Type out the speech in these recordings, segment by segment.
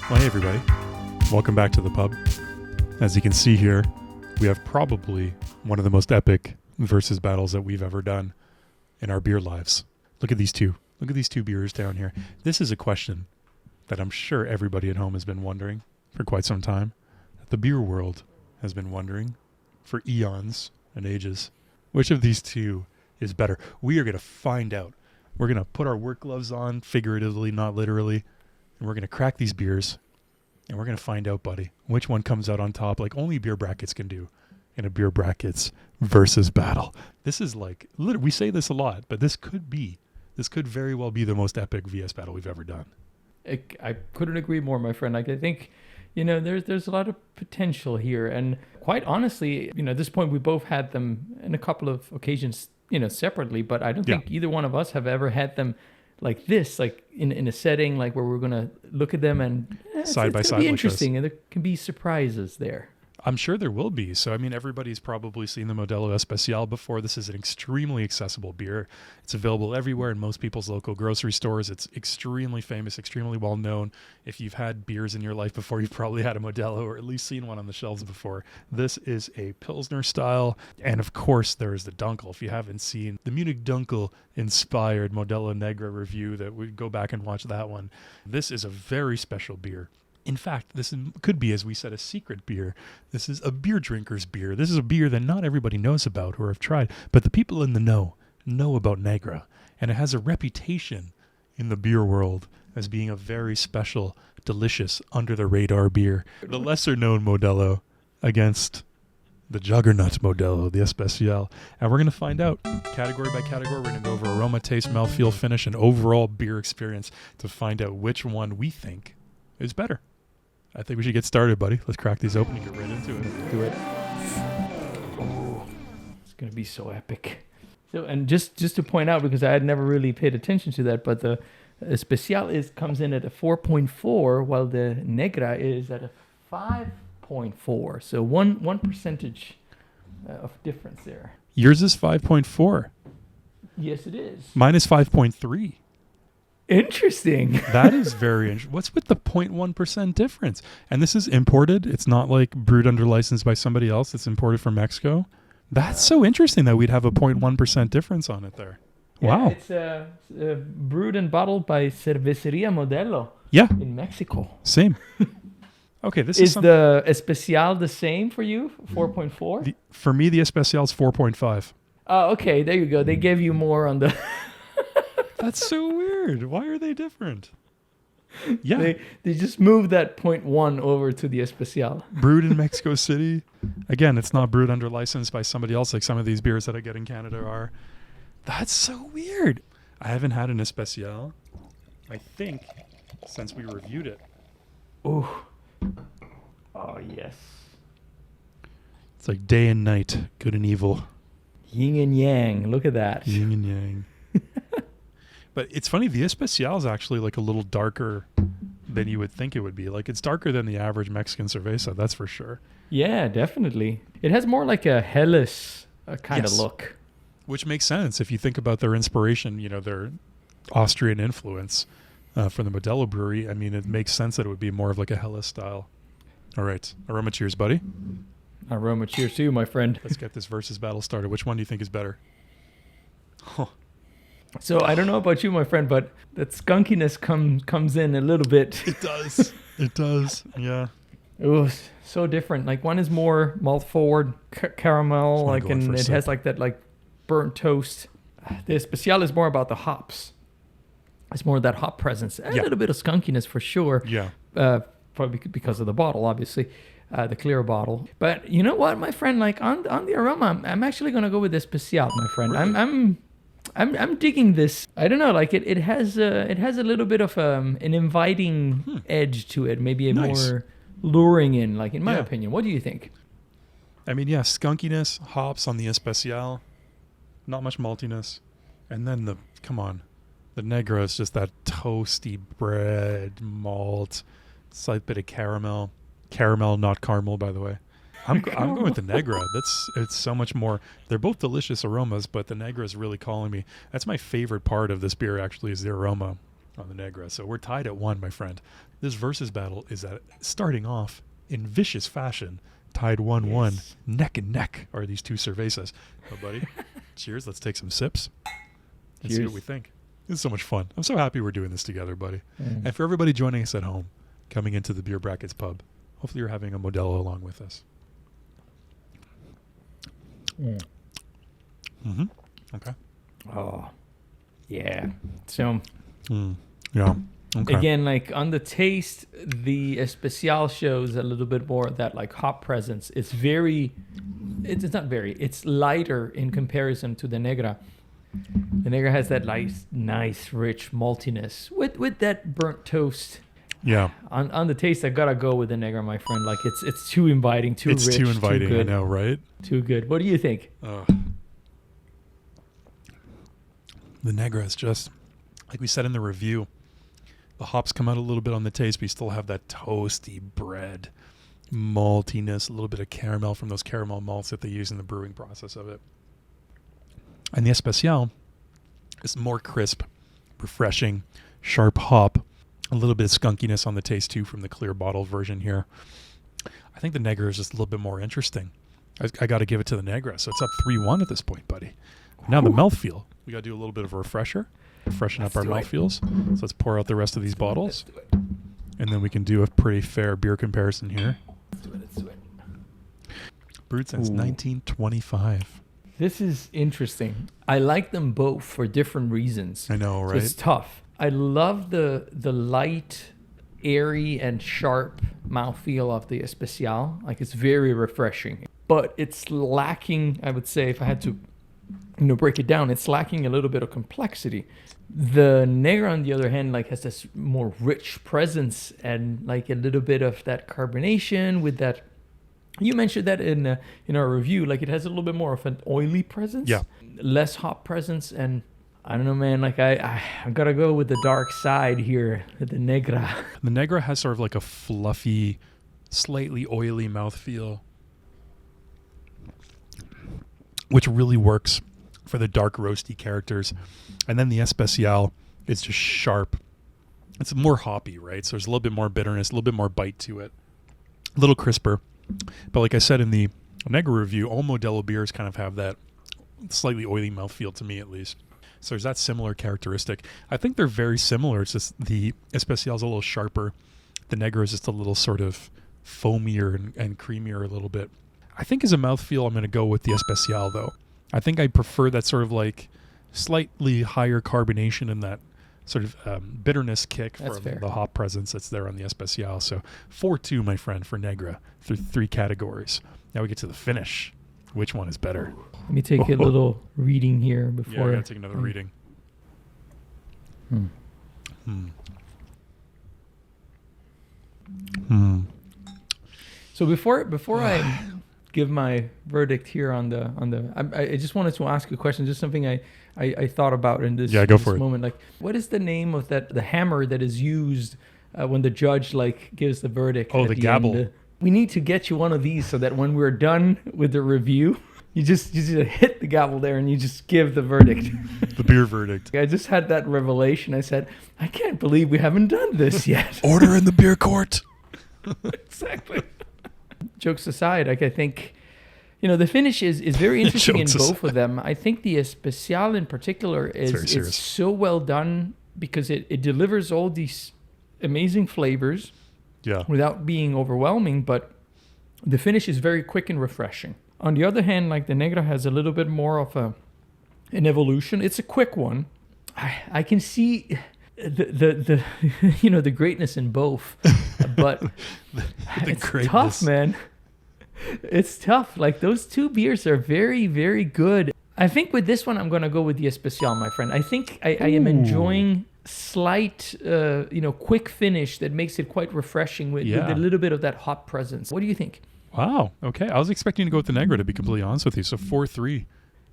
Well, hey everybody, welcome back to the pub. As you can see here, we have probably one of the most epic versus battles that we've ever done in our beer lives. Look at these two. Look at these two beers down here. This is a question that I'm sure everybody at home has been wondering for quite some time. That the beer world has been wondering for eons and ages. Which of these two is better? We are going to find out. We're going to put our work gloves on, figuratively, not literally, and we're going to crack these beers, and we're going to find out, buddy, which one comes out on top like only beer brackets can do in a beer brackets versus battle. This is like, we say this a lot, but this could very well be the most epic VS battle we've ever done. I couldn't agree more, my friend. Like, I think, there's a lot of potential here. And quite honestly, at this point, we both had them in a couple of occasions, separately, but I don't think either one of us have ever had them like this, like in a setting like where we're going to look at them and side by side. Be interesting, and there can be surprises there. I'm sure there will be. So, everybody's probably seen the Modelo Especial before. This is an extremely accessible beer. It's available everywhere in most people's local grocery stores. It's extremely famous, extremely well known. If you've had beers in your life before, you've probably had a Modelo or at least seen one on the shelves before. This is a Pilsner style. And of course, there is the dunkel. If you haven't seen the Munich Dunkel inspired Modelo Negra review, that we go back and watch that one. This is a very special beer. In fact, this could be, as we said, a secret beer. This is a beer drinker's beer. This is a beer that not everybody knows about or have tried, but the people in the know about Negra. And it has a reputation in the beer world as being a very special, delicious, under-the-radar beer. The lesser-known Modelo against the juggernaut Modelo, the Especial. And we're going to find out, category by category. We're going to go over aroma, taste, mouthfeel, finish, and overall beer experience to find out which one we think is better. I think we should get started, buddy. Let's crack these open and get right into it. Do it. Oh, it's going to be so epic. So, and just to point out, because I had never really paid attention to that, but the Especial comes in at a 4.4, while the Negra is at a 5.4. So one percentage of difference there. Yours is 5.4. Yes, it is. Mine is 5.3. Interesting. That is very interesting. What's with the 0.1% difference? And this is imported. It's not like brewed under license by somebody else. It's imported from Mexico. That's so interesting that we'd have a 0.1% difference on it there. Yeah, wow. It's brewed and bottled by Cervecería Modelo. Yeah. In Mexico. Same. Okay, this is the Especial the same for you? 4.4? For me, the Especial is 4.5. Oh, okay. There you go. They gave you more on the... That's so weird. Why are they different? Yeah. They just moved that 0.1 over to the Especial. Brewed in Mexico City. Again, it's not brewed under license by somebody else like some of these beers that I get in Canada are. That's so weird. I haven't had an Especial, I think, since we reviewed it. Oh, yes. It's like day and night, good and evil. Yin and yang. Look at that. Yin and yang. But it's funny, the Especial is actually like a little darker than you would think it would be. Like, it's darker than the average Mexican cerveza, that's for sure. Yeah, definitely. It has more like a Helles kind of look. Which makes sense if you think about their inspiration, their Austrian influence from the Modelo brewery. It makes sense that it would be more of like a Helles style. All right. Aroma cheers, buddy. Aroma cheers to you, my friend. Let's get this versus battle started. Which one do you think is better? Huh. So I don't know about you, my friend, but that skunkiness comes in a little bit. It does. It does. Yeah. It was so different. Like, one is more malt forward caramel, and it has like that burnt toast. The Especial is more about the hops. It's more of that hop presence. A little bit of skunkiness for sure. Yeah. Probably because of the bottle, obviously, the clear bottle. But you know what, my friend? Like, on the aroma, I'm actually gonna go with the Especial, my friend. Really? I'm digging this. I don't know, like it has a little bit of an inviting edge to it, maybe more luring in, like, in my opinion. What do you think? Skunkiness, hops on the Especial, not much maltiness, and then the Negra is just that toasty bread, malt, slight bit of caramel, not caramel, by the way. I'm going with the Negra. It's so much more. They're both delicious aromas, but the Negra is really calling me. That's my favorite part of this beer, actually, is the aroma. on the Negra. So we're tied at 1, my friend. This versus battle is starting off in vicious fashion. Tied 1-1. Yes. Neck and neck are these two cervezas. Oh, buddy. Cheers. Let's take some sips and see what we think. This is so much fun. I'm so happy we're doing this together, buddy. And for everybody joining us at home, coming into the Beer Brackets pub, hopefully you're having a Modelo along with us. Mm-hmm. Okay. Oh, yeah. So, yeah. Okay. again, like on the taste, the Especial shows a little bit more of that like hop presence. It's it's lighter in comparison to the Negra. The Negra has that nice, rich maltiness with that burnt toast. Yeah. On the taste, I gotta go with the Negra, my friend. Like it's too inviting, too rich, too inviting. too good. I know, right? Too good. What do you think? The Negra is just, like we said in the review, the hops come out a little bit on the taste, but you still have that toasty bread, maltiness, a little bit of caramel from those caramel malts that they use in the brewing process of it. And the Especial is more crisp, refreshing, sharp hop, a little bit of skunkiness on the taste too from the clear bottle version here. I think the Negra is just a little bit more interesting. I got to give it to the Negra. So it's up 3-1 at this point, buddy. Now the mouthfeel. We got to do a little bit of a refresher, freshen up our mouthfeels. So let's pour out the rest of these bottles. And then we can do a pretty fair beer comparison here. Let's do it. Brewed since 1925. This is interesting. I like them both for different reasons. I know, So right? it's tough. I love the light, airy, and sharp mouthfeel of the Especial. Like it's very refreshing. But it's lacking, I would say, if I had to break it down, it's lacking a little bit of complexity. The Negra, on the other hand, like has this more rich presence and like a little bit of that carbonation with that. You mentioned that in our review, like it has a little bit more of an oily presence, less hop presence, and I don't know, man. Like I gotta go with the dark side here, with the Negra. The Negra has sort of like a fluffy, slightly oily mouthfeel, which really works for the dark roasty characters. And then the Especial is just sharp. It's more hoppy, right? So there's a little bit more bitterness, a little bit more bite to it, a little crisper. But like I said in the Negra review, all Modelo beers kind of have that slightly oily mouthfeel, to me at least. So there's that similar characteristic. I think they're very similar. It's just the Especial is a little sharper. The Negra is just a little sort of foamier and creamier a little bit. I think as a mouthfeel, I'm going to go with the Especial, though. I think I prefer that sort of like slightly higher carbonation and that sort of bitterness kick from the hop presence that's there on the Especial. So 4-2, my friend, for Negra through 3 categories. Now we get to the finish. Which one is better? Let me take a little reading here before. Yeah, I gotta take another reading. So before I give my verdict here on the, I just wanted to ask a question, just something I thought about in this, moment. Like, what is the name of the hammer that is used when the judge like gives the verdict? Oh, the gavel. We need to get you one of these so that when we're done with the review, you just hit the gavel there and you just give the verdict. The beer verdict. I just had that revelation. I said, I can't believe we haven't done this yet. Order in the beer court. Exactly. Jokes aside, like I think, the finish is very interesting in both of them. I think the Especial in particular is so well done because it delivers all these amazing flavors without being overwhelming, but the finish is very quick and refreshing. On the other hand, like the Negra has a little bit more of an evolution. It's a quick one. I can see the the greatness in both, but it's tough, man. It's tough. Like those two beers are very, very good. I think with this one, I'm going to go with the Especial, my friend. I think I am enjoying slight, quick finish that makes it quite refreshing with a little bit of that hop presence. What do you think? Wow. Okay. I was expecting to go with the Negra, to be completely honest with you. So 4-3.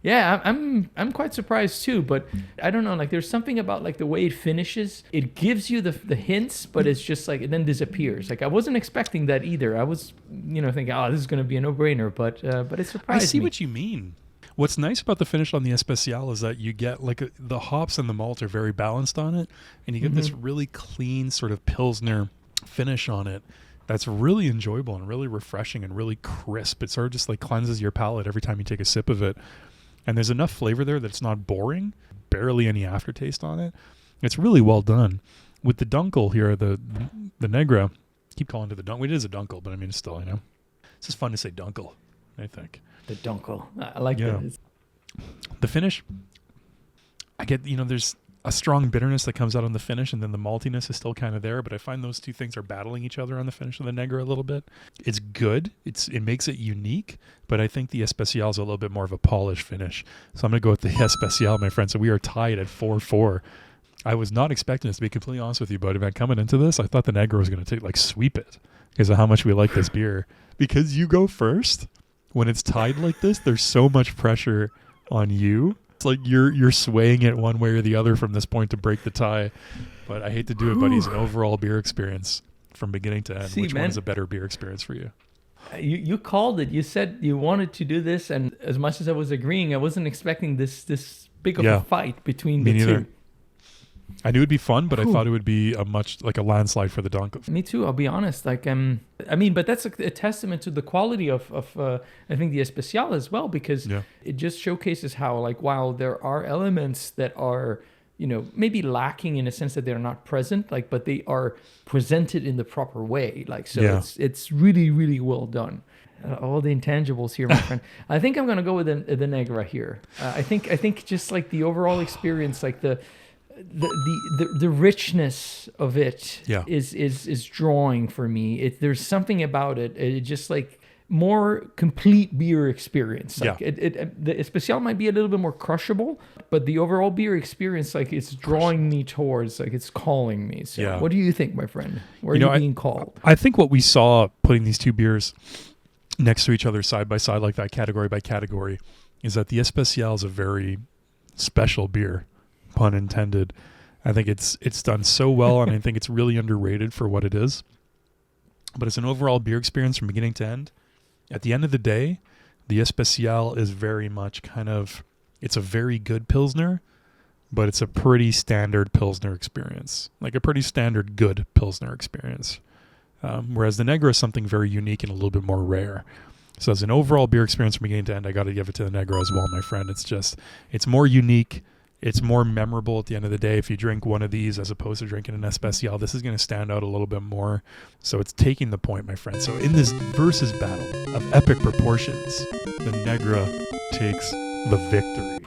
Yeah, I'm quite surprised too, but I don't know, like there's something about like the way it finishes. It gives you the hints, but it's just like it then disappears. Like I wasn't expecting that either. I was, thinking, this is going to be a no-brainer, but it surprised me. I see what you mean. What's nice about the finish on the Especial is that you get the hops and the malt are very balanced on it, and you get this really clean sort of Pilsner finish on it that's really enjoyable and really refreshing and really crisp. It sort of just like cleanses your palate every time you take a sip of it. And there's enough flavor there that it's not boring, barely any aftertaste on it. It's really well done. With the dunkel here, the Negra, keep calling it the dunkel. It is a dunkel, but I mean, it's still, it's just fun to say dunkel, I think. The dunkel. I like that. The finish, I get, there's a strong bitterness that comes out on the finish, and then the maltiness is still kind of there, but I find those two things are battling each other on the finish of the Negra a little bit. It's good. It makes it unique, but I think the Especial is a little bit more of a polished finish. So I'm going to go with the Especial, my friend. So we are tied at 4-4. I was not expecting this, to be completely honest with you, buddy. Man, coming into this, I thought the Negra was going to sweep it because of how much we like this beer. Because you go first, when it's tied like this, there's so much pressure on you. It's like you're swaying it one way or the other from this point to break the tie. But I hate to do it, buddy. It's an overall beer experience from beginning to end. Which one is a better beer experience for you? You called it. You said you wanted to do this, and as much as I was agreeing, I wasn't expecting this big of a fight between the two. I knew it'd be fun, but I thought it would be a landslide for the Dunkel. Me too. I'll be honest. But that's a testament to the quality of I think the Especial as well, because it just showcases how while there are elements that are maybe lacking in a sense that they're not present, but they are presented in the proper way. It's really, really well done. All the intangibles here, my friend. I think I'm gonna go with the Negra here. I think just the overall experience, the richness of it is drawing for me. There's something about it. It just more complete beer experience. The Especial might be a little bit more crushable, but the overall beer experience, it's drawing me towards, it's calling me. So what do you think, my friend? Where are you being called? I think what we saw putting these two beers next to each other side by side like that, category by category, is that the Especial is a very special beer. Pun intended. I think it's done so well, and I think it's really underrated for what it is. But it's an overall beer experience from beginning to end. At the end of the day, the Especial is very much it's a very good Pilsner, but it's a pretty standard Pilsner experience. A pretty standard good Pilsner experience. Whereas the Negra is something very unique and a little bit more rare. So as an overall beer experience from beginning to end, I got to give it to the Negra as well, my friend. It's more unique. It's more memorable at the end of the day. If you drink one of these as opposed to drinking an Especial, this is going to stand out a little bit more. So it's taking the point, my friend. So in this versus battle of epic proportions, the Negra takes the victory,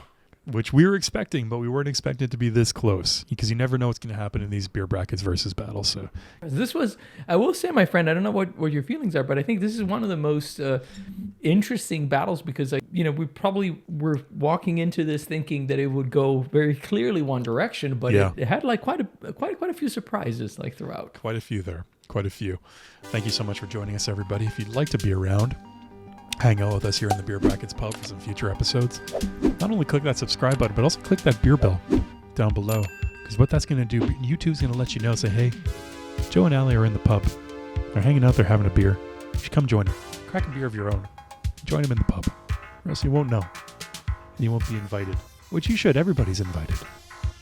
which we were expecting, but we weren't expecting it to be this close, because you never know what's going to happen in these beer brackets versus battles. So this was, I will say, my friend, I don't know what your feelings are, but I think this is one of the most interesting battles, because we probably were walking into this thinking that it would go very clearly one direction, but it had quite a few surprises throughout. Quite a few there. Quite a few. Thank you so much for joining us, everybody. If you'd like to be around, hang out with us here in the Beer Brackets Pub for some future episodes. Not only click that subscribe button, but also click that beer bell down below. Because what that's going to do, YouTube's going to let you know, say, hey, Joe and Allie are in the pub. They're hanging out there having a beer. You should come join them. Crack a beer of your own. Join them in the pub. Or else you won't know. And you won't be invited. Which you should. Everybody's invited.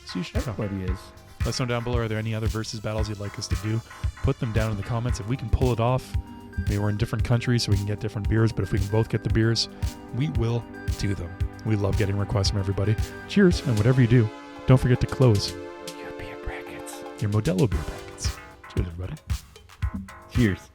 So you should come. Everybody is. Let us know down below, are there any other versus battles you'd like us to do? Put them down in the comments. If we can pull it off, maybe we're in different countries so we can get different beers, but if we can both get the beers, we will do them. We love getting requests from everybody. Cheers, and whatever you do, don't forget to close your beer brackets. Your Modelo beer brackets. Cheers, everybody. Cheers.